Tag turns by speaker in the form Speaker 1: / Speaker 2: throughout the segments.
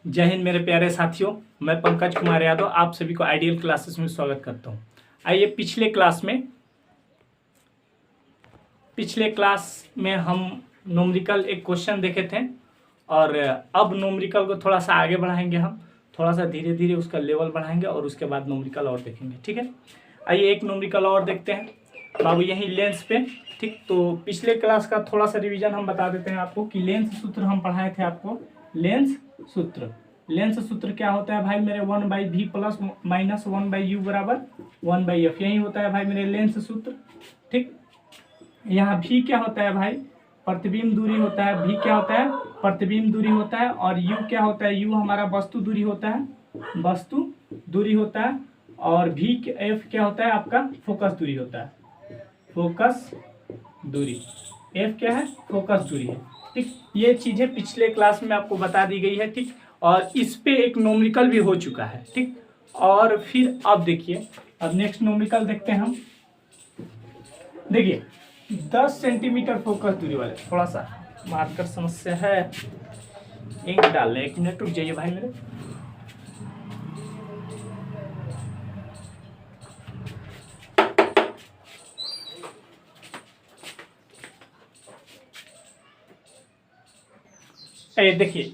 Speaker 1: जय हिंद मेरे प्यारे साथियों, मैं पंकज कुमार यादव आप सभी को आइडियल क्लासेस में स्वागत करता हूं। आइए पिछले क्लास में हम न्यूमेरिकल एक क्वेश्चन देखे थे और अब न्यूमेरिकल को थोड़ा सा आगे बढ़ाएंगे। हम थोड़ा सा धीरे धीरे उसका लेवल बढ़ाएंगे और उसके बाद न्यूमेरिकल और देखेंगे। ठीक है, आइए एक न्यूमेरिकल और देखते हैं बाबू यहीं लेंस पे। ठीक, तो पिछले क्लास का थोड़ा सा रिवीजन हम बता देते हैं आपको कि लेंस सूत्र हम पढ़ाए थे आपको। लेंस सूत्र क्या होता है भाई मेरे, 1/v प्लस माइनस 1/u बराबर 1/f, यही होता है भाई मेरे लेंस सूत्र। ठीक, यहाँ v क्या होता है भाई, प्रतिबिंब दूरी होता है। v क्या होता है, प्रतिबिंब दूरी होता है। और u क्या होता है, u हमारा वस्तु दूरी होता है, वस्तु दूरी होता है। और f क्या होता है आपका, फोकस दूरी होता है, फोकस दूरी। f क्या है, फोकस दूरी है। ठीक, ये चीजें पिछले क्लास में आपको बता दी गई है। ठीक, और इस पे एक न्यूमेरिकल भी हो चुका है। ठीक, और फिर अब देखिए, अब नेक्स्ट न्यूमेरिकल देखते हैं हम। देखिए 10 सेंटीमीटर फोकस दूरी वाले, थोड़ा सा मार्कर समस्या है, इंक डाल लें। 1 मिनट रुक जाइए भाई मेरे। देखिए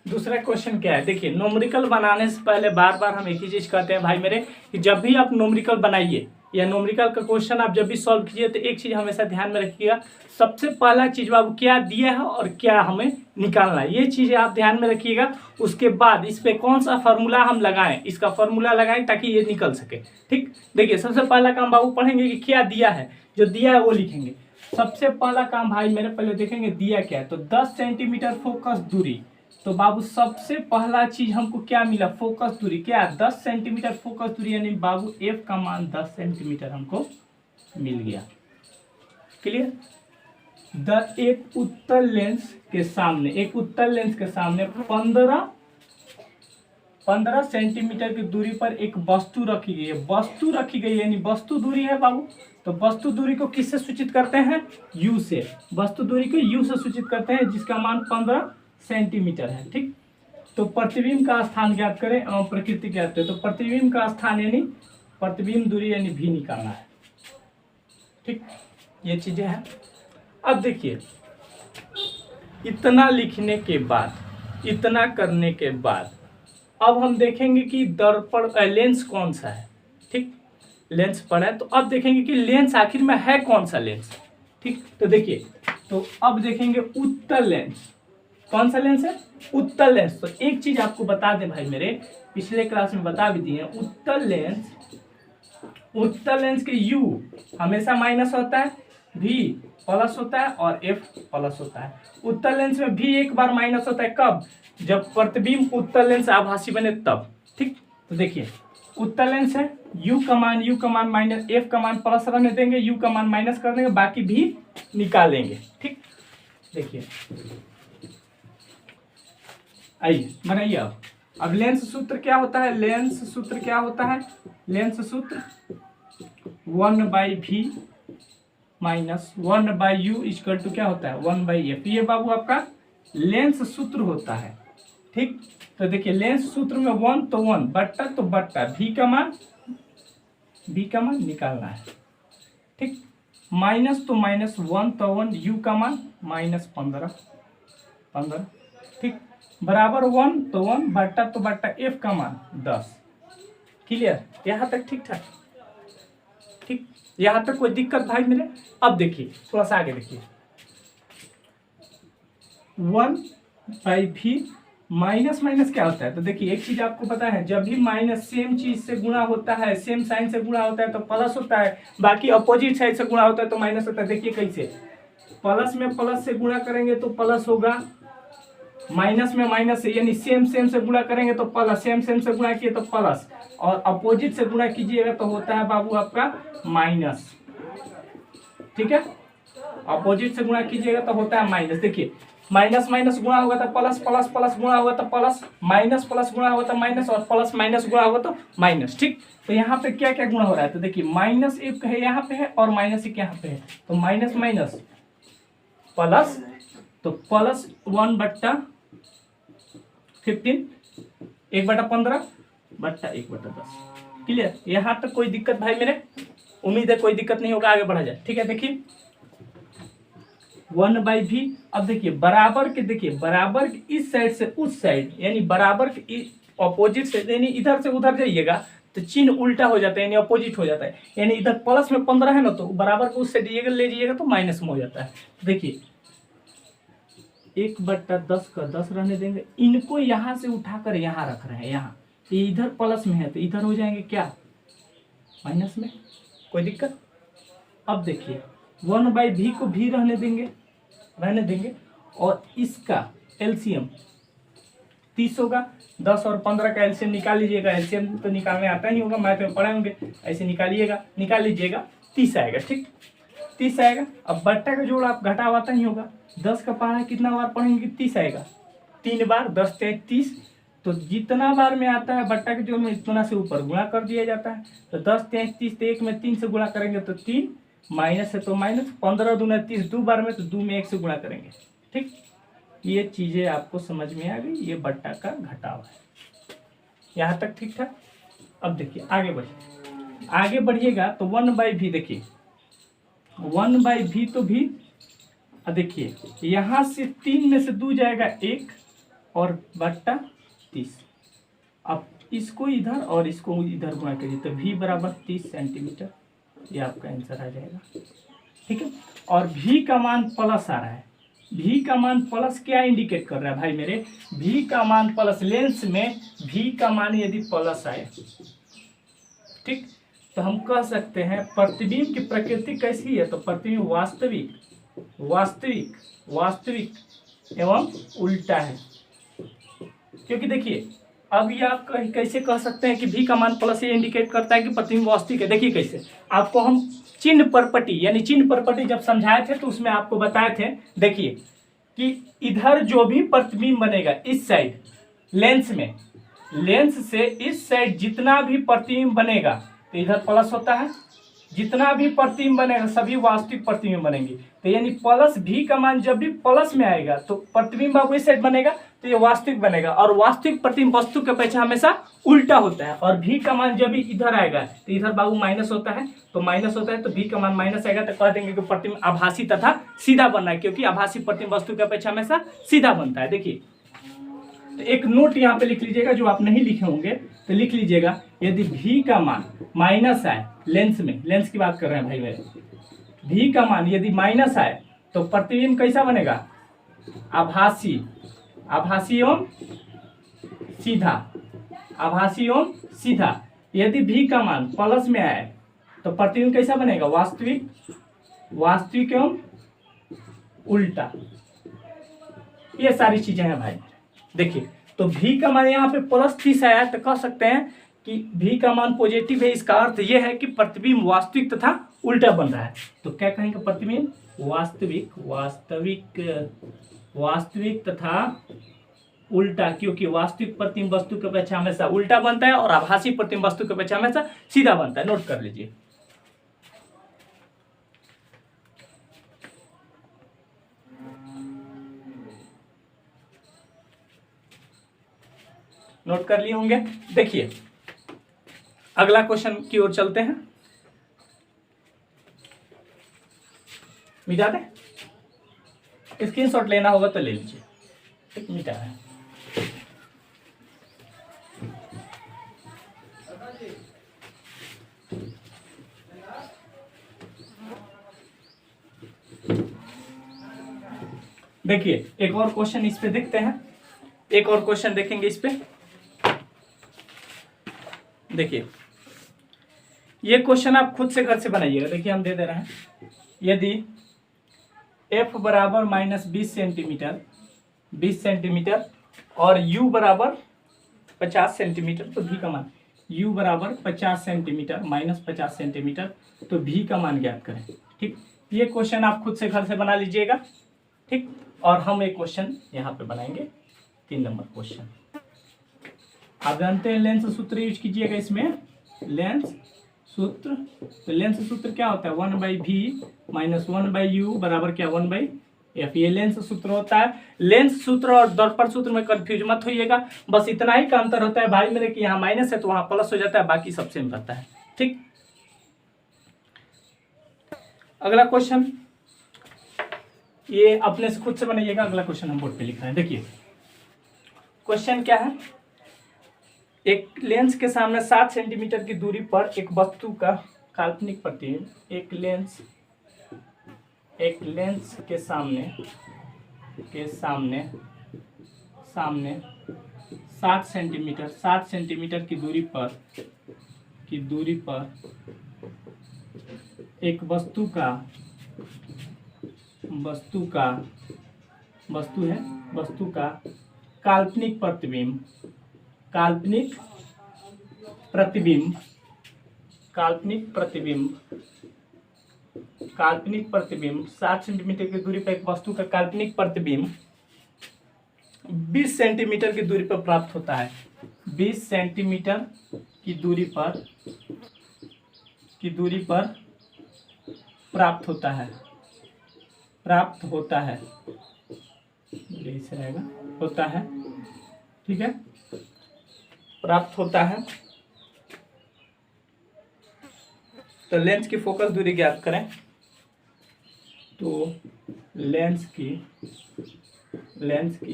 Speaker 1: दूसरा क्वेश्चन क्या है। देखिए न्यूमेरिकल बनाने से पहले बार बार हम एक ही चीज कहते हैं भाई मेरे कि जब भी आप न्यूमेरिकल बनाइए या न्यूमेरिकल का क्वेश्चन आप जब भी सॉल्व कीजिए तो एक चीज हमेशा ध्यान में रखिएगा। सबसे पहला चीज बाबू क्या दिया है और क्या हमें निकालना है, ये चीजें आप ध्यान में रखिएगा। उसके बाद इस पे कौन सा फॉर्मूला हम लगाएं, इसका फॉर्मूला लगाएं ताकि ये निकल सके। ठीक, देखिए सबसे पहला काम बाबू पढ़ेंगे कि क्या दिया है, जो दिया है वो लिखेंगे। सबसे पहला काम भाई मेरे पहले देखेंगे दिया क्या है, तो 10 सेंटीमीटर फोकस दूरी। तो बाबू सबसे पहला चीज हमको क्या मिला, फोकस दूरी। क्या 10 सेंटीमीटर फोकस दूरी, यानी बाबू एफ का मान 10 सेंटीमीटर हमको मिल गया। क्लियर। एक उत्तल लेंस के सामने 15 सेंटीमीटर की दूरी पर एक वस्तु रखी गई है। यानी वस्तु दूरी है बाबू। तो वस्तु दूरी को किससे सूचित करते हैं, u से। वस्तु दूरी को u से सूचित करते हैं जिसका मान 15 सेंटीमीटर है। ठीक, तो प्रतिबिंब का स्थान ज्ञात करें और प्रकृति ज्ञात करें। तो प्रतिबिंब का स्थान यानी प्रतिबिंब दूरी यानी v निकालना है। ठीक, ये चीजें हैं। अब देखिए इतना लिखने के बाद, इतना करने के बाद अब हम देखेंगे कि दर्पण लेंस कौन सा है। ठीक, लेंस पढ़ा है तो अब देखेंगे कि लेंस आखिर में है कौन सा लेंस। ठीक, तो देखिए, तो अब देखेंगे उत्तल लेंस। कौन सा लेंस है, उत्तल लेंस। तो एक चीज आपको बता दें भाई मेरे, पिछले क्लास में बता भी दिए, उत्तल लेंस के u हमेशा माइनस होता है, v प्लस होता है और f प्लस होता है। उत्तल लेंस में v एक बार माइनस होता है, कब, जब प्रतिबिंब उत्तल लेंस आभासी बने तब। ठीक, तो देखिए उत्तल लेंस है, u का मान माइनस, f का मान प्लस रहने देंगे, u का मान माइनस कर देंगे, बाकी भी निकालेंगे। ठीक, देखिए आइए बनाइए। अब लेंस सूत्र क्या होता है, लेंस सूत्र 1/v minus 1/u equal to क्या होता है, 1/f। ये बाबू आपका लेंस सूत्र होता है। ठीक, तो देखिए लेंस सूत्र में 1 तो 1, बट्टा तो बट्टा, v का मान निकालना है। ठीक, माइनस तो माइनस, 1 तो 1, u का मान माइनस 15। ठीक, बराबर 1 तो 1, बट्टा तो बट्टा, f का मान 10। क्लियर, यहाँ तक ठीक ठाक। ठीक, यहाँ तक कोई दिक्कत भाई मेरे। अब देखिए थोड़ा सा आगे देखिए, 1/v माइनस माइनस क्या होता है। तो देखिए एक चीज आपको पता है, जब भी माइनस सेम चीज से गुणा होता है, सेम साइन से गुणा होता है तो प्लस होता है, बाकी अपोजिट साइड से गुणा होता है तो माइनस होता है। देखिए कैसे, प्लस में प्लस से गुणा करेंगे तो प्लस होगा, माइनस में माइनस से यानी सेम से गुणा करेंगे तो प्लस, सेम से गुणा किए तो प्लस, और अपोजिट से गुणा कीजिएगा तो होता है बाबू आपका माइनस। ठीक है, अपोजिट से गुणा कीजिएगा तो होता है माइनस। देखिए माइनस माइनस गुणा होगा तो प्लस, प्लस प्लस गुणा होगा तो प्लस, माइनस प्लस गुणा होगा तो माइनस, और प्लस माइनस गुणा होगा तो माइनस। ठीक, तो यहाँ पे क्या क्या गुणा हो रहा है, तो देखिए माइनस एक है यहाँ पे है और माइनस एक यहाँ पे है, तो माइनस माइनस प्लस, तो +1/, 15 1/15 बट्टा 1/10। क्लियर? यहाँ तक कोई दिक्कत भाई मेरे? उम्मीद है कोई दिक्कत नहीं होगा, आगे बढ़ा जाए। ठीक है, देखिए 1/v। अब देखिए बराबर के, देखिए बराबर के इस साइड से उस साइड, यानी बराबर के ऑपोजिट से, यानी इधर से उधर जाइएगा तो चिन्ह उल्टा हो जाता है, यानी अपोजिट हो जाता है। यानी इधर प्लस में 15 है ना, तो बराबर को उस साइड ले जाइएगा तो माइनस में हो जाता है। देखिए 1/10 का 10 रहने देंगे, इनको यहाँ से उठाकर यहाँ रख रहे हैं, यहाँ ये इधर प्लस में है तो इधर हो जाएंगे क्या, माइनस में। कोई दिक्कत? अब देखिए 1/v को भी रहने देंगे और इसका एलसीएम 30 होगा। 10 और 15 का एलसीएम निकाल लीजिएगा। एलसीएम तो निकालने आता ही होगा, मैथ में पढ़े होंगे। ऐसे निकाल लीजिएगा 30 आएगा। ठीक, 30 आएगा। अब बट्टा का जोड़ आप घटाव आता ही होगा। 10 का पहाड़ा कितना बार पढ़ेंगे? 30 आएगा 3 बार। 10 × 30, तो जितना बार में आता है बट्टा के जोड़ में इतना से ऊपर गुणा कर दिया जाता है। तो 10 × 30, तो 1 में 3 से गुणा करेंगे तो 3, माइनस है तो माइनस, 15 दूना 30, 2 बार में तो 2 में 1 से गुणा करेंगे। ठीक, ये चीजें आपको समझ में आ गई। ये बट्टा का घटाव है। यहाँ तक ठीक था? अब देखिए आगे बढ़िएगा तो 1/v, देखिए 1/v तो भी, देखिए यहाँ से 3 में से 2 जाएगा 1 और बट्टा 30। अब इसको इधर और इसको इधर गुणा करिए तो v बराबर 30 सेंटीमीटर। ये आपका आंसर आ जाएगा। ठीक है, और v का मान प्लस आ रहा है। v का मान प्लस क्या इंडिकेट कर रहा है भाई मेरे? v का मान प्लस, लेंस में v का मान यदि प्लस आए, ठीक, तो हम कह सकते हैं प्रतिबिंब की प्रकृति कैसी है? तो प्रतिबिंब वास्तविक एवं उल्टा है। क्योंकि देखिए अब ये आप कैसे कह सकते हैं कि v का मान प्लस, ये इंडिकेट करता है कि प्रतिबिंब वास्तविक है। देखिए कैसे, आपको हम चिन्ह परपटी, यानी चिन्ह परपटी जब समझाए थे तो उसमें आपको बताए थे, देखिए कि इधर जो भी प्रतिबिंब बनेगा इस साइड लेंस में, लेंस से इस साइड जितना भी प्रतिबिंब बनेगा तो इधर प्लस होता है। जितना भी प्रतिबिंब बनेगा सभी वास्तविक प्रतिबिंब बनेंगे। तो यानी प्लस v का मान जब भी प्लस में आएगा तो प्रतिबिंब आपको इस साइड बनेगा तो ये वास्तविक बनेगा। और वास्तविक प्रतिबिंब वस्तु के अपेक्षा हमेशा उल्टा होता है। और v का मान जब भी इधर आएगा तो इधर बाबू माइनस होता है, तो v का मान माइनस आएगा तो कह देंगे कि प्रतिबिंब आभासी तथा सीधा बनना है, क्योंकि आभासी प्रतिबिंब वस्तु के अपेक्षा हमेशा सीधा बनता है। देखिए तो एक नोट यहाँ पे लिख लीजिएगा, जो आप नहीं लिखे होंगे तो लिख लीजिएगा। यदि v का मान माइनस आए, लेंस में, लेंस की बात कर रहे हैं भाई मेरे, v का मान यदि माइनस आए तो प्रतिबिंब कैसा बनेगा? आभासी एवं सीधा। यदि v का मान प्लस में आए तो प्रतिबिंब कैसा बनेगा? वास्तविक एवं उल्टा। ये सारी चीजें हैं भाई। देखिए तो v का मान यहाँ पे प्लस 30 आया तो कह सकते हैं कि v का मान पॉजिटिव है। इसका अर्थ यह है कि प्रतिबिंब वास्तविक तथा उल्टा बन रहा है। तो क्या कहेंगे? प्रतिबिंब वास्तविक तथा उल्टा, क्योंकि वास्तविक प्रतिबिंब वस्तु की अपेक्षा हमेशा उल्टा बनता है और आभासी प्रतिबिंब वस्तु की अपेक्षा हमेशा सीधा बनता है। नोट कर लीजिए। नोट कर लिए होंगे। देखिए अगला क्वेश्चन की ओर चलते हैं। मिटा दें? स्क्रीनशॉट लेना होगा तो ले लीजिए। ठीक, मिटा है। देखिए एक और क्वेश्चन इस पे देखते हैं। एक और क्वेश्चन देखेंगे इस पे। देखिए ये क्वेश्चन आप खुद से घर से बनाइएगा। देखिए हम दे दे रहे हैं, यदि f बराबर -20 सेंटीमीटर और u बराबर 50 सेंटीमीटर, तो v का मान u बराबर 50 सेंटीमीटर -50 सेंटीमीटर, तो v का मान ज्ञात करें। ठीक, ये क्वेश्चन आप खुद से घर से बना लीजिएगा। ठीक, और हम एक क्वेश्चन यहाँ पे बनाएंगे, 3 नंबर क्वेश्चन। आप जानते हैं लेंस सूत्र यूज कीजिएगा इसमें, लेंस सूत्र। तो लेंस सूत्र क्या होता है? 1/v - 1/u बराबर क्या? 1/2। एफ, ये लेंस सूत्र होता है। लेंस सूत्र और दर्पण सूत्र में कंफ्यूज मत होइएगा, बस इतना ही का अंतर होता है भाई मेरे कि यहाँ माइनस है तो वहाँ प्लस हो जाता है, बाकी सब सेम रहता है। ठीक, अगला क्वेश्चन ये अपने से खुद से बनाइएगा। अगला क्वेश्चन हम बोर्ड पे लिख रहे हैं। देखिए क्वेश्चन क्या है, एक लेंस के सामने 7 सेंटीमीटर की दूरी पर एक वस्तु का काल्पनिक प्रतिबिंब, एक लेंस के सामने 60 सेंटीमीटर की दूरी पर एक वस्तु का काल्पनिक प्रतिबिंब 60 सेंटीमीटर की दूरी पर एक वस्तु का काल्पनिक प्रतिबिंब 20 सेंटीमीटर की दूरी पर प्राप्त होता है। 20 सेंटीमीटर की दूरी पर प्राप्त होता है ऐसे रहेगा, होता है, ठीक है, प्राप्त होता है। तो लेंस की फोकस दूरी ज्ञात करें। तो लेंस की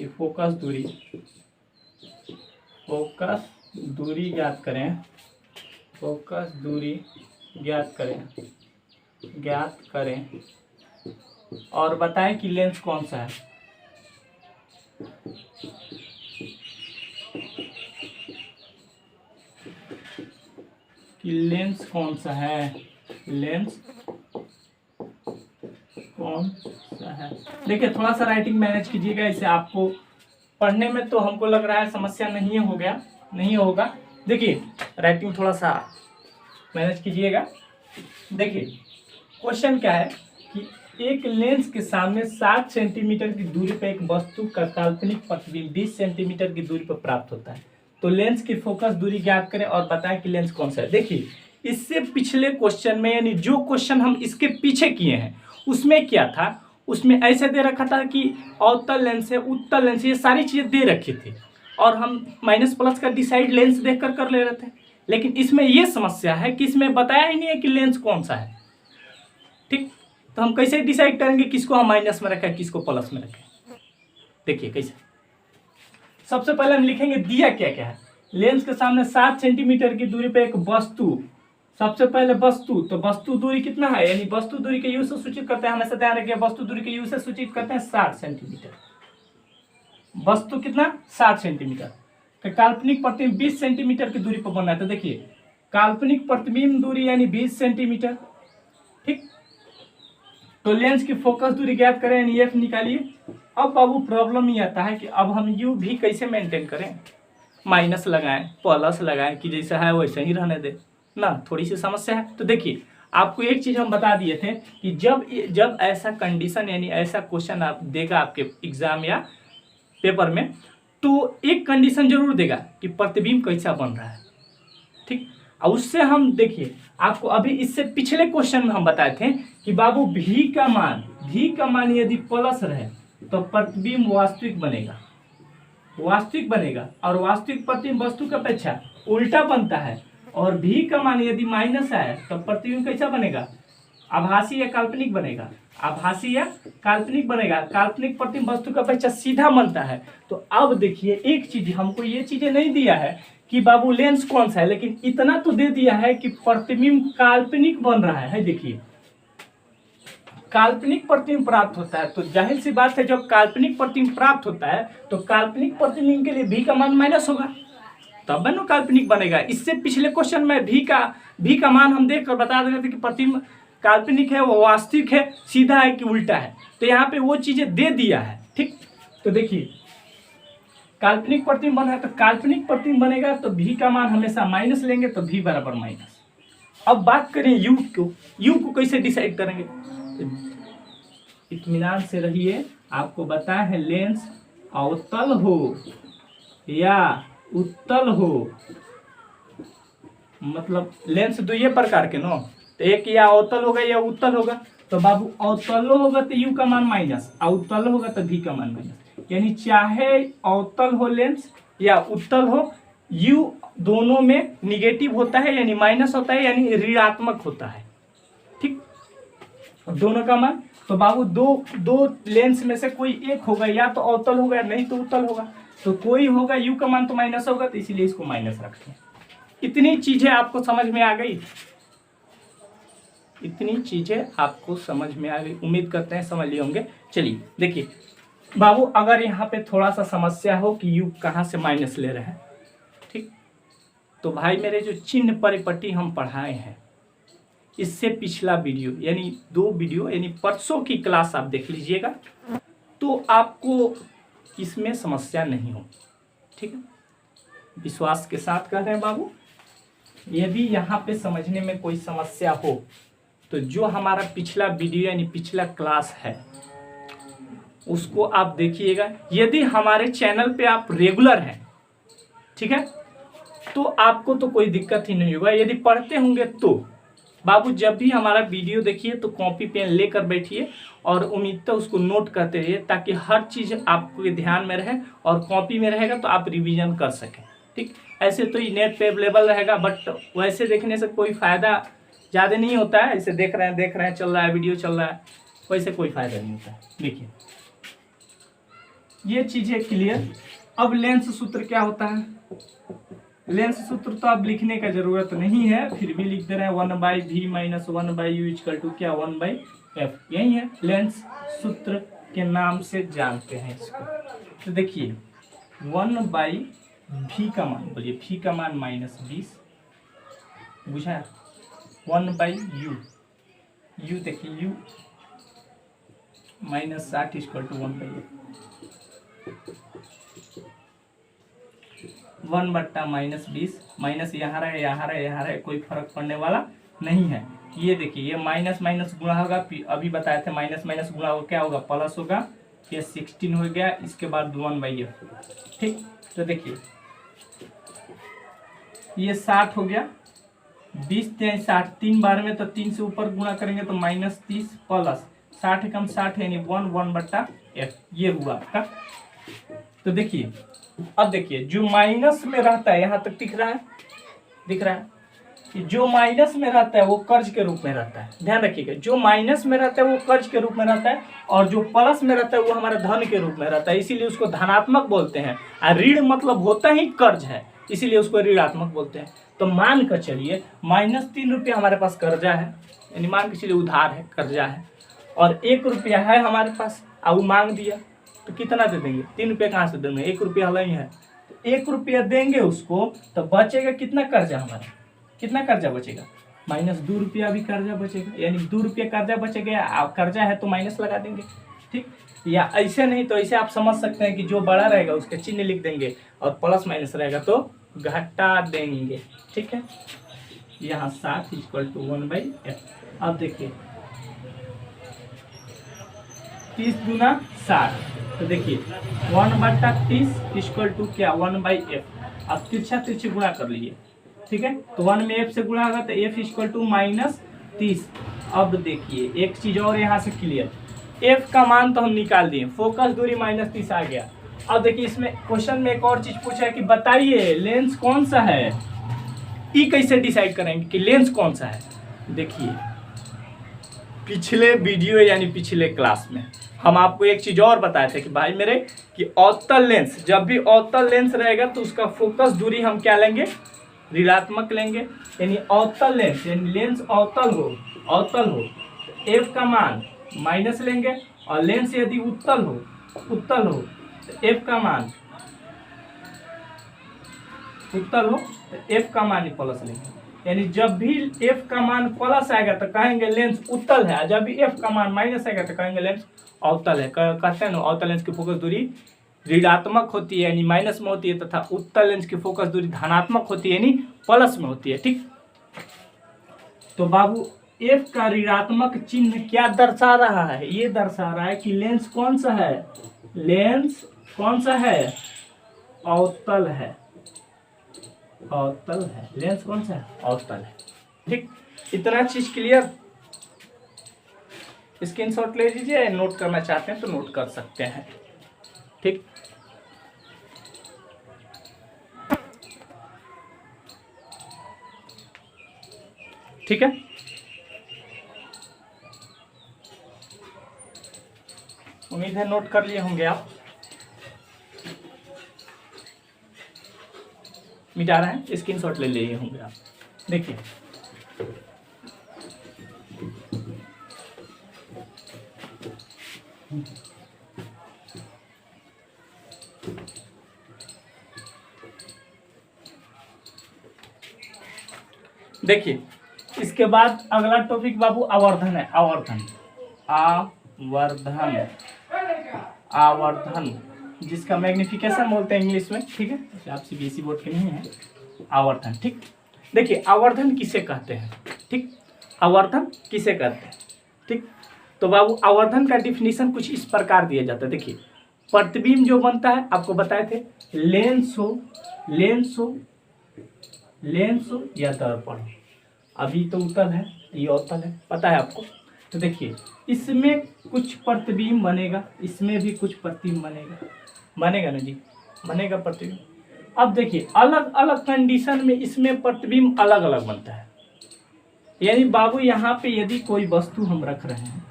Speaker 1: फोकस दूरी ज्ञात करें और बताएं कि लेंस कौन सा है। लेंस कौन सा है। देखिए थोड़ा सा राइटिंग मैनेज कीजिएगा, इसे आपको पढ़ने में तो हमको लग रहा है समस्या नहीं होगा। देखिए राइटिंग थोड़ा सा मैनेज कीजिएगा। देखिए क्वेश्चन क्या है कि एक लेंस के सामने 60 सेंटीमीटर की दूरी पर एक वस्तु का काल्पनिक प्रतिबिंब 20 सेंटीमीटर की दूरी पर प्राप्त होता है। तो लेंस की फोकस दूरी ज्ञात करें और बताएं कि लेंस कौन सा है। देखिए इससे पिछले क्वेश्चन में, यानी जो क्वेश्चन हम इसके पीछे किए हैं उसमें क्या था, उसमें ऐसे दे रखा था कि अवतल लेंस है, उत्तल लेंस, ये सारी चीजें दे रखी थी और हम माइनस प्लस का डिसाइड लेंस देखकर कर ले रहे थे। लेकिन इसमें ये समस्या है कि इसमें बताया ही नहीं है कि लेंस कौन सा है। ठीक, तो हम कैसे डिसाइड करेंगे किसको हम माइनस में रखें किसको प्लस में रखें। देखिए कैसे, सबसे पहले हम लिखेंगे दिया क्या क्या है। लेंस के सामने 60 सेंटीमीटर की दूरी पर एक वस्तु, सबसे पहले वस्तु, तो वस्तु दूरी कितना है, यानी वस्तु दूरी के यूज से सूचित करते हैं, हमेशा ध्यान रखिए वस्तु दूरी के यूज से सूचित करते हैं 60 सेंटीमीटर। वस्तु कितना 60 सेंटीमीटर का काल्पनिक प्रतिबिंब 20 सेंटीमीटर की दूरी पर बना है। तो देखिए काल्पनिक प्रतिबिंब दूरी यानी 20 सेंटीमीटर। ठीक, तो लेंस की फोकस दूरी ज्ञात करें यानी एफ निकालिए। अब बाबू प्रॉब्लम ये आता है कि अब हम यू भी कैसे मेंटेन करें, माइनस लगाएं प्लस लगाएं कि जैसा है वैसे ही रहने दे ना, थोड़ी सी समस्या है। तो देखिए आपको एक चीज हम बता दिए थे कि जब ऐसा कंडीशन यानी ऐसा क्वेश्चन आप देगा आपके एग्जाम या पेपर में, तो एक कंडीशन जरूर देगा कि प्रतिबिंब कैसा बन रहा है। ठीक, और उससे हम देखिए आपको अभी इससे पिछले क्वेश्चन में हम बताए थे कि बाबू भी का मान यदि प्लस रहे तो प्रतिबिंब वास्तविक बनेगा और वास्तविक प्रतिबिंब वस्तु की अपेक्षा उल्टा बनता है। और भी का मान यदि माइनस है तो प्रतिबिंब कैसा बनेगा, आभासी या काल्पनिक बनेगा, काल्पनिक प्रतिबिंब वस्तु की अपेक्षा सीधा बनता है। तो अब देखिए एक चीज, हमको ये चीजें नहीं दिया है कि बाबू लेंस कौन सा है, लेकिन इतना तो दे दिया है कि प्रतिबिंब काल्पनिक बन रहा है। देखिए काल्पनिक प्रतिबिंब प्राप्त होता है, तो जाहिर सी बात है जब काल्पनिक प्रतिबिंब प्राप्त होता है तो काल्पनिक प्रतिबिंब के लिए भी का मान माइनस होगा, तब ना काल्पनिक बनेगा। इससे पिछले क्वेश्चन में भी का मान हम देख कर बता रहे थे कि प्रतिबिंब काल्पनिक है, वो वास्तविक है, सीधा है कि उल्टा है, तो यहाँ पे वो चीजें दे दिया है। ठीक, तो देखिए काल्पनिक प्रतिबिंब बना है तो काल्पनिक प्रतिबिंब बनेगा तो भी का मान हमेशा माइनस लेंगे, तो भी बराबर माइनस। अब बात करें यू को कैसे डिसाइड करेंगे। तो इत्मीनान से रहिए, आपको बताया है लेंस अवतल हो या उत्तल हो, मतलब लेंस दो ये प्रकार के नो, तो एक या अवतल होगा या उत्तल होगा। तो बाबू अवतलो होगा तो यू का मान माइनस, अवतल होगा तो भी का मान माइनस। यानी चाहे अवतल हो लेंस या उत्तल हो, यू दोनों में निगेटिव होता है यानी माइनस होता है यानी ऋणात्मक होता है। ठीक, दोनों का मान। तो बाबू दो लेंस में से कोई एक होगा, या तो अवतल होगा नहीं तो उत्तल होगा। तो कोई होगा, यू का मान तो माइनस होगा, तो इसीलिए इसको माइनस रखते हैं। इतनी चीजें आपको समझ में आ गई, इतनी चीजें आपको समझ में आ गई, उम्मीद करते हैं समझ लिए होंगे। चलिए देखिए बाबू, अगर यहाँ पे थोड़ा सा समस्या हो कि यू कहाँ से माइनस ले रहे हैं, ठीक, तो भाई मेरे जो चिन्ह परिपट्टी हम पढ़ाए हैं, इससे पिछला वीडियो यानी 2 वीडियो यानी परसों की क्लास आप देख लीजिएगा, तो आपको इसमें समस्या नहीं हो। ठीक है, विश्वास के साथ कह रहे हैं बाबू। यदि यहाँ पे समझने में कोई समस्या हो तो जो हमारा पिछला वीडियो यानी पिछला क्लास है उसको आप देखिएगा। यदि हमारे चैनल पे आप रेगुलर हैं, ठीक है, तो आपको तो कोई दिक्कत ही नहीं होगा। यदि पढ़ते होंगे तो बाबू जब भी हमारा वीडियो देखिए तो कॉपी पेन लेकर बैठिए और उम्मीद उसको नोट करते रहिए, ताकि हर चीज़ आपके ध्यान में रहे और कॉपी में रहेगा तो आप रिवीजन कर सकें। ठीक, ऐसे तो ये नेट पे अवेलेबल रहेगा, बट वैसे देखने से कोई फ़ायदा ज़्यादा नहीं होता है। ऐसे देख रहे हैं चल रहा है, वीडियो चल रहा है, वैसे कोई फ़ायदा नहीं होता है। देखिए ये चीज़ें क्लियर। अब लेंस सूत्र क्या होता है? लेंस सूत्र तो अब लिखने का जरूरत नहीं है, फिर भी लिख दे रहे हैं 1/v minus 1/u equal to क्या 1/f। यही है लेंस सूत्र के नाम से जानते हैं इसको। तो देखिए 1/v का मान, बोलिए v का मान -20, बुझा? 1/u, u देखिए u -60 equal to 1/f। 1/-20 minus यहाँ रहे, कोई फर्क पड़ने वाला नहीं है। ये देखिए ये माइनस माइनस गुणा होगा, अभी बताए थे माइनस माइनस गुणा होगा क्या होगा, प्लस होगा। ये 16 हो गया, इसके बाद 1/f। ठीक, तो देखिए ये 60 हो गया, 20 × 60 3 बार में, तो 3 से ऊपर गुणा करेंगे तो -30 प्लस 60 कम 60 यानी 1/f। ये हुआ आपका। तो देखिए अब देखिए जो माइनस में रहता है, यहाँ तक दिख रहा है कि जो माइनस में रहता है वो कर्ज के रूप में रहता है। ध्यान रखिएगा, जो माइनस में रहता है वो कर्ज के रूप में रहता है, और जो प्लस में रहता है वो हमारा धन के रूप में रहता है, इसीलिए उसको धनात्मक बोलते हैं। और ऋण मतलब होता ही कर्ज है, इसीलिए उसको ऋणात्मक बोलते हैं। तो मान कर चलिए -3 रुपया हमारे पास कर्जा है, यानी मान के चलिए उधार है, कर्जा है, और 1 रुपया है हमारे पास, और मांग दिया, तो कितना दे देंगे? 3 रुपया कहाँ से देंगे? 1 रुपया हल ही है, तो 1 रुपया देंगे उसको, तो बचेगा कितना कर्जा हमारा? कितना कर्जा बचेगा? -2 रुपया भी कर्जा बचेगा, यानी 2 रुपया कर्जा बचेगा। आप कर्जा है तो माइनस लगा देंगे। ठीक, या ऐसे नहीं तो ऐसे आप समझ सकते हैं कि जो बड़ा रहेगा उसके चिन्ह लिख देंगे, और प्लस माइनस रहेगा तो घटा देंगे। ठीक है, यहाँ 60 इक्वल टू 1/f। अब देखिए 30 दूना 60, तो देखिए 1/30 इक्वल टू क्या 1/f। अब तिरछा तिरछी गुणा कर लीजिए। ठीक है, तो 1 में f से गुणा होगा तो f इक्वल टू -30। अब देखिए एक चीज और यहाँ से क्लियर, f का मान तो हम निकाल दिए, फोकस दूरी -30 आ गया। अब देखिए इसमें क्वेश्चन में एक और चीज पूछा है कि बताइए लेंस कौन सा है। ई कैसे डिसाइड करेंगे कि लेंस कौन सा है? देखिए पिछले वीडियो यानी पिछले क्लास में हम आपको एक चीज और बताए थे कि भाई मेरे कि अवतल लेंस, जब भी अवतल लेंस रहेगा तो उसका फोकस दूरी हम क्या लेंगे? ऋणात्मक लेंगे। यानी अवतल लेंस, यानी लेंस अवतल हो f का मान माइनस लेंगे, और लेंस यदि उत्तल हो तो f का मान उत्तल हो तो f का मान ही प्लस लेंगे। यानी जब भी f का मान प्लस आएगा तो कहेंगे लेंस उत्तल है, जब भी f का मान माइनस आएगा तो कहेंगे लेंस अवतल है। कहते हैं ना अवतल लेंस की फोकस दूरी ऋणात्मक होती है यानी माइनस में होती है, तथा उत्तल लेंस की फोकस दूरी धनात्मक होती है यानी प्लस में होती है। ठीक, तो बाबू f का ऋणात्मक चिन्ह क्या दर्शा रहा है? ये दर्शा रहा है कि लेंस कौन सा है? लेंस कौन सा है? अवतल है, अवतल है। लेंस कौन सा है? अवतल है। ठीक, इतना चीज क्लियर। स्क्रीनशॉट ले लीजिए, नोट करना चाहते हैं तो नोट कर सकते हैं। ठीक, ठीक है। उम्मीद है नोट कर लिए होंगे आप। मिटा रहे हैं, स्क्रीनशॉट ले लिए होंगे आप। देखिए देखिए इसके बाद अगला टॉपिक बाबू आवर्धन है। आवर्धन, आवर्धन, आवर्धन जिसका मैग्निफिकेशन बोलते हैं इंग्लिश में। ठीक है, आप सीबीएसई बोर्ड के नहीं है। आवर्धन, ठीक। देखिए आवर्धन किसे कहते हैं? ठीक, आवर्धन किसे कहते हैं? ठीक, तो बाबू आवर्धन का डिफिनीशन कुछ इस प्रकार दिया जाता है। देखिए प्रतिबिंब जो बनता है, आपको बताए थे, लेंस हो, लेंस हो, लेंस हो या दर्पण। अभी तो उत्तल है, ये अवतल है, पता है आपको। तो देखिए इसमें कुछ प्रतिबिंब बनेगा, इसमें भी कुछ प्रतिबिंब बनेगा, बनेगा ना जी, बनेगा प्रतिबिंब। अब देखिए अलग अलग कंडीशन में इसमें प्रतिबिंब अलग अलग बनता है। यानी बाबू यहाँ पे यदि कोई वस्तु हम रख रहे हैं,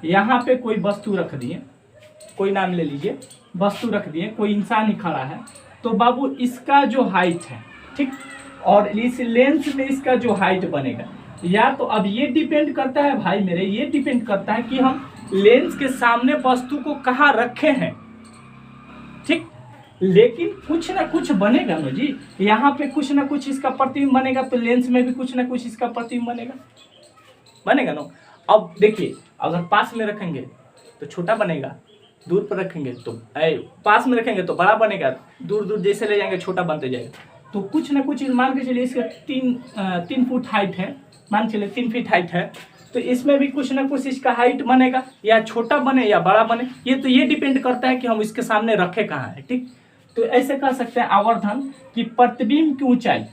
Speaker 1: यहाँ पे कोई वस्तु रख दिए, कोई नाम ले लीजिए, वस्तु रख दिए, कोई इंसान ही खड़ा है, तो बाबू इसका जो हाइट है, ठीक, और इस लेंस में इसका जो हाइट बनेगा, या तो अब ये डिपेंड करता है भाई मेरे, ये डिपेंड करता है कि हम लेंस के सामने वस्तु को कहाँ रखे हैं। ठीक, लेकिन कुछ ना कुछ बनेगा ना जी, यहाँ पे कुछ ना कुछ इसका प्रतिबिंब बनेगा, तो लेंस में भी कुछ ना कुछ इसका प्रतिबिंब बनेगा, बनेगा ना। अब देखिए अगर पास में रखेंगे तो छोटा बनेगा, दूर पर रखेंगे तो पास में रखेंगे तो बड़ा बनेगा, दूर दूर जैसे ले जाएंगे छोटा बनते जाएगा। तो कुछ ना कुछ मान के चलिए इसका 3 फुट हाइट है, मान चलिए 3 फीट हाइट है, तो इसमें भी कुछ ना कुछ इसका हाइट बनेगा, या छोटा बने या बड़ा बने, ये डिपेंड करता है कि हम इसके सामने रखे कहाँ है। ठीक, तो ऐसे कह सकते हैं आवर्धन की प्रतिबिंब की ऊंचाई,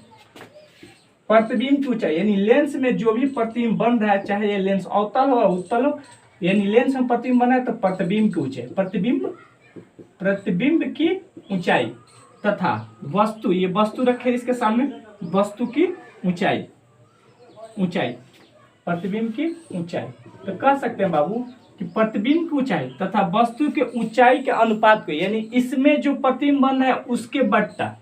Speaker 1: प्रतिबिंब की ऊंचाई यानी लेंस में जो भी प्रतिबिंब बन रहा है, चाहे ये लेंस अवतल हो या उत्तल हो, यानी लेंस में प्रतिबिंब बना है तो प्रतिबिंब की ऊंचाई, प्रतिबिंब की ऊंचाई तथा वस्तु, ये वस्तु रखे इसके सामने, वस्तु की ऊंचाई, ऊंचाई, प्रतिबिंब की ऊंचाई। तो कह सकते हैं बाबू कि प्रतिबिंब की ऊंचाई तथा वस्तु के ऊंचाई के अनुपात को, यानी इसमें जो प्रतिबिंब बन रहा है उसके बट्टा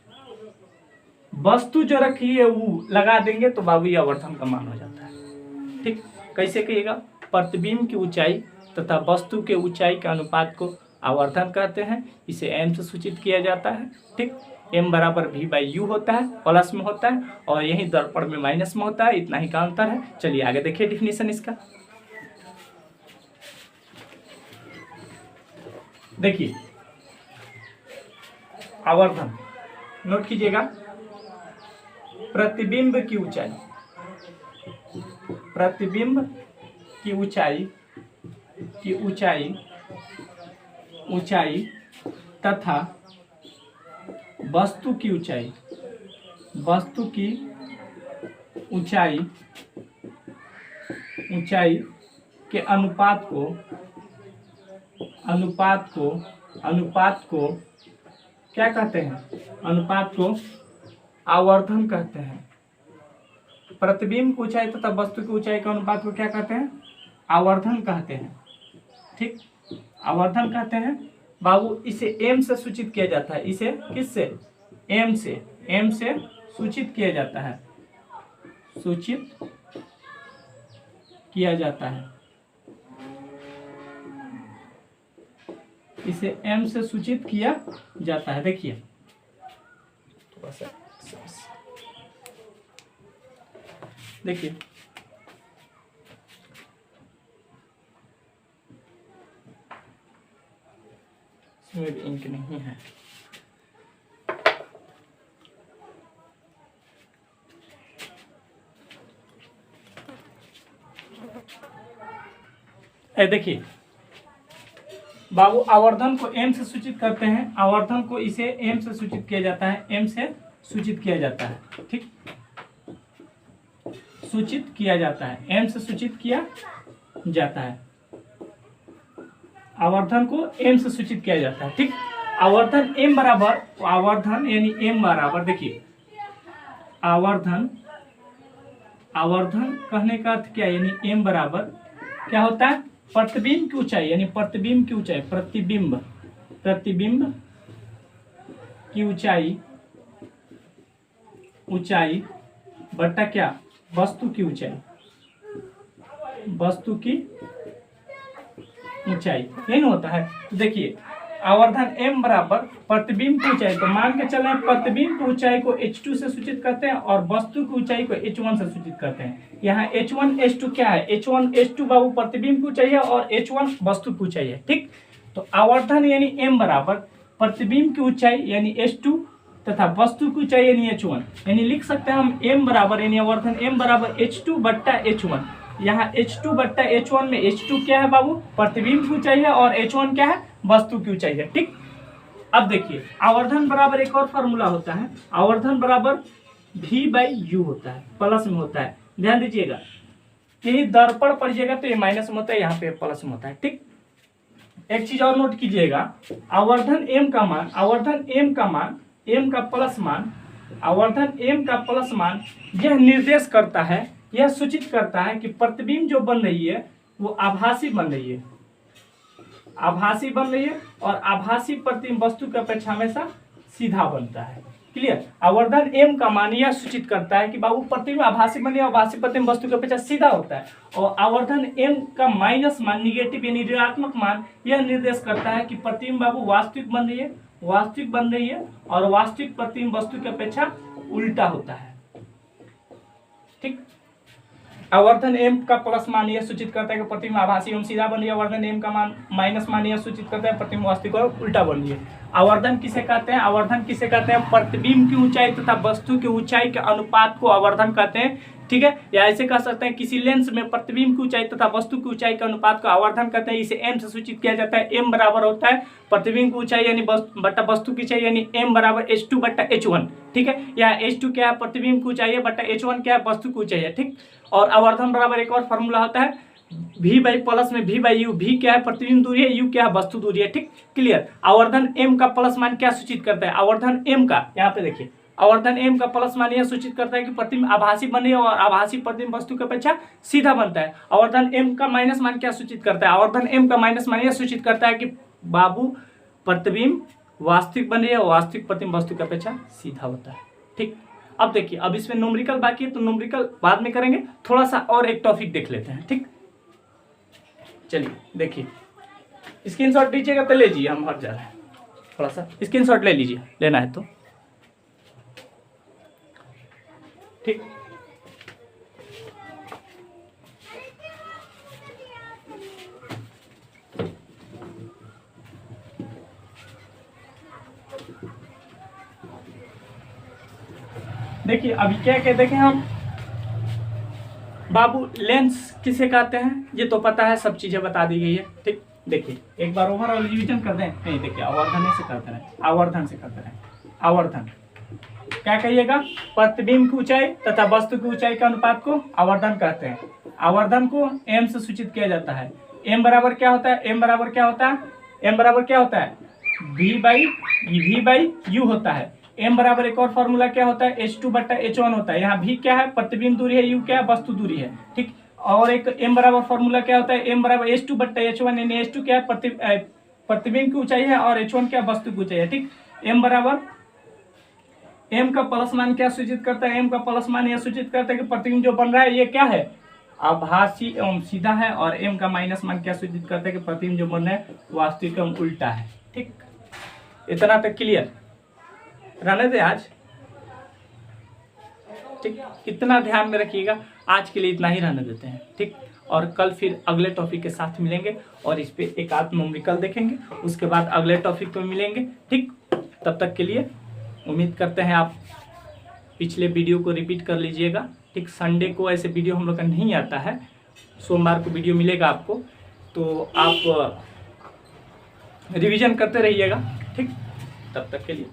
Speaker 1: वस्तु जो रखी है वो लगा देंगे तो बाबू ये आवर्धन का मान हो जाता है। ठीक, कैसे कहिएगा? प्रतिबिंब की ऊंचाई तथा वस्तु के ऊंचाई के अनुपात को आवर्धन कहते हैं। इसे एम से सूचित किया जाता है। ठीक, एम बराबर भी बाई यू होता है, प्लस में होता है, और यही दर्पण में माइनस में होता है, इतना ही का अंतर है। चलिए आगे देखिए डिफिनीशन इसका। देखिए आवर्धन नोट कीजिएगा, प्रतिबिंब की ऊंचाई, प्रतिबिंब की ऊंचाई, की ऊंचाई, ऊंचाई तथा वस्तु की ऊंचाई, वस्तु की ऊंचाई, ऊंचाई के अनुपात को, अनुपात को, अनुपात को क्या कहते हैं? अनुपात को आवर्धन कहते हैं। प्रतिबिंब की ऊंचाई तथा वस्तु की ऊंचाई के अनुपात को क्या कहते हैं? आवर्धन कहते हैं। ठीक, आवर्धन कहते हैं बाबू। इसे एम से सूचित किया जाता है। इसे किससे? एम से, एम से सूचित किया जाता है, सूचित किया जाता है, इसे एम से सूचित किया जाता है। देखिए देखिए इसमें भी इंक नहीं है। देखिए बाबू आवर्धन को एम से सूचित करते हैं। आवर्धन को इसे एम से सूचित किया जाता है, एम से सूचित किया जाता है। ठीक, सूचित किया जाता है, एम से सूचित किया जाता है। आवर्धन को m से सूचित किया जाता है। ठीक, आवर्धन m बराबर, आवर्धन यानी m बराबर, देखिए आवर्धन, आवर्धन कहने का अर्थ क्या है, यानी m बराबर क्या होता है, प्रतिबिंब की ऊंचाई, यानी प्रतिबिंब की ऊंचाई, प्रतिबिंब, प्रतिबिंब की ऊंचाई, ऊंचाई बटा क्या, वस्तु की ऊंचाई, वस्तु की ऊंचाई, यही ना होता है। तो देखिए आवर्धन m बराबर प्रतिबिंब की ऊंचाई, तो मान के चलें प्रतिबिंब की ऊंचाई को h2 से सूचित करते हैं और वस्तु की ऊंचाई को h1 से सूचित करते हैं। यहाँ h1 h2 क्या है, h1 h2 बाबू प्रतिबिंब की ऊंचाई है और h1 वस्तु की ऊंचाई है। ठीक, तो आवर्धन यानी m बराबर प्रतिबिंब की ऊंचाई यानी h2 तथा वस्तु की ऊंचाई यानी h1, यानी लिख सकते हैं हम m बराबर, यानी आवर्धन m बराबर h2 बट्टा h1। यहाँ h2 बट्टा h1 में h2 क्या है बाबू, प्रतिबिंब की ऊंचाई है और h1 क्या है, वस्तु की ऊंचाई है। ठीक, अब देखिए आवर्धन बराबर एक और फॉर्मूला होता है, आवर्धन बराबर v/u होता है, प्लस में होता है। ध्यान दीजिएगा, यही दर्पण पढ़िएगा तो ये माइनस में होता है, यहाँ पे प्लस में होता है। ठीक, एक चीज और नोट कीजिएगा, आवर्धन m का मान, आवर्धन m का मान, m का प्लस मान, आवर्धन m का प्लस मान यह निर्देश करता है, यह सूचित करता है कि प्रतिबिंब जो बन रही है वो आभासी बन रही है, आभासी बन रही है और आभासी प्रतिबिंब वस्तु की अपेक्षा हमेशा सीधा बनता है। क्लियर, आवर्धन m का मान यह सूचित करता है कि बाबू प्रतिबिंब आभासी बन रही है, आभासी प्रतिबिंब वस्तु की अपेक्षा सीधा होता है। और आवर्धन m का माइनस मान, निगेटिव यानी ऋणात्मक मान, यह निर्देश करता है कि प्रतिबिंब बाबू वास्तविक बन रही है, वास्तविक बन रही है और वास्तविक प्रतिबिंब वस्तु की अपेक्षा उल्टा होता है। ठीक, आवर्धन m का प्लस मान यह सूचित करता है कि प्रतिबिंब आभासी एवं सीधा बन रही है, आवर्धन m का मान माइनस मान यह सूचित करता है प्रतिबिंब वास्तविक और उल्टा बन रही है। आवर्धन किसे कहते हैं, आवर्धन किसे कहते हैं, प्रतिबिंब की ऊंचाई तथा वस्तु की ऊंचाई के अनुपात को आवर्धन कहते हैं। ठीक है, या ऐसे कह सकते हैं किसी लेंस में प्रतिबिंब की ऊंचाई तथा वस्तु की ऊंचाई के अनुपात को आवर्धन कहते हैं। इसे m से सूचित किया जाता है, m बराबर होता है प्रतिबिंब की ऊंचाई यानी बट्टा वस्तु की ऊंचाई, यानी m बराबर h2 बट्टा h1। ठीक है, या h2 क्या है, प्रतिबिंब की ऊंचाई है, बट्टा h1 क्या है, वस्तु की ऊंचाई है। ठीक, और आवर्धन बराबर एक और फॉर्मूला होता है v प्लस में v/u, v क्या है, प्रतिबिंब दूरी है, u क्या है, वस्तु दूरी है। ठीक, क्लियर। आवर्धन m का प्लस मान क्या सूचित करता है, आवर्धन m का, यहाँ पे देखिए आवर्धन m का प्लस मान यह सूचित करता है कि प्रतिबिंब आभासी बने और आभासी प्रतिबिंब वस्तु की अपेक्षा सीधा बनता है। आवर्धन m का माइनस मान क्या सूचित करता है, आवर्धन m का माइनस मान यह सूचित करता है कि बाबू प्रतिबिंब वास्तविक बने और वास्तविक प्रतिबिंब वस्तु की अपेक्षा सीधा होता है। ठीक, अब देखिए, अब इसमें न्यूमेरिकल बाकी है तो न्यूमेरिकल बाद में करेंगे, थोड़ा सा और एक टॉपिक देख लेते हैं। ठीक, चलिए देखिए, स्क्रीनशॉट लीजिएगा तो लीजिए, हम हट जा रहे हैं, थोड़ा सा स्क्रीनशॉट ले लीजिए, लेना है तो। ठीक, देखिए अभी क्या कहते हैं हम बाबू, लेंस किसे कहते हैं ये तो पता है, सब चीजें बता दी गई है। ठीक, देखिए एक बार ओवरऑल रिवीजन कर दें। नहीं, देखिए आवर्धन से करते रहे, आवर्धन से करते रहे। आवर्धन क्या कहिएगा, प्रतिबिंब की ऊंचाई तथा वस्तु की ऊंचाई के अनुपात को आवर्धन कहते हैं। आवर्धन को m से सूचित किया जाता है। m बराबर क्या होता है, m बराबर क्या होता है, m बराबर क्या होता है, v/u होता है। m बराबर एक और फॉर्मूला क्या होता है, h2 बट्टा h1 होता है। यहाँ v क्या है, प्रतिबिंब दूरी है, u क्या है, वस्तु दूरी है। ठीक, और एक m बराबर फॉर्मूला क्या होता है, m बराबर h2 बट्टा h1, यानी h2 क्या है, प्रतिबिंब की ऊंचाई है और h1 क्या, वस्तु की ऊंचाई है। ठीक, m बराबर, m का प्लस मान क्या सूचित करता है, m का प्लस मान यह सूचित करता है कि प्रतिबिंब जो बन रहा है ये क्या है, आभासी एवं सीधा है। और m का माइनस मान क्या सूचित करता है कि प्रतिबिंब जो बन रहा है वास्तविक एवं उल्टा है। ठीक, इतना तक क्लियर रहने दे आज। ठीक, कितना ध्यान में रखिएगा, आज के लिए इतना ही रहने देते हैं। ठीक, और कल फिर अगले टॉपिक के साथ मिलेंगे और इस पे एक आध न्यूमेरिकल देखेंगे, उसके बाद अगले टॉपिक पे मिलेंगे। ठीक, तब तक के लिए उम्मीद करते हैं आप पिछले वीडियो को रिपीट कर लीजिएगा। ठीक, संडे को ऐसे वीडियो हम लोग का नहीं आता है, सोमवार को वीडियो मिलेगा आपको, तो आप रिवीजन करते रहिएगा। ठीक, तब तक के लिए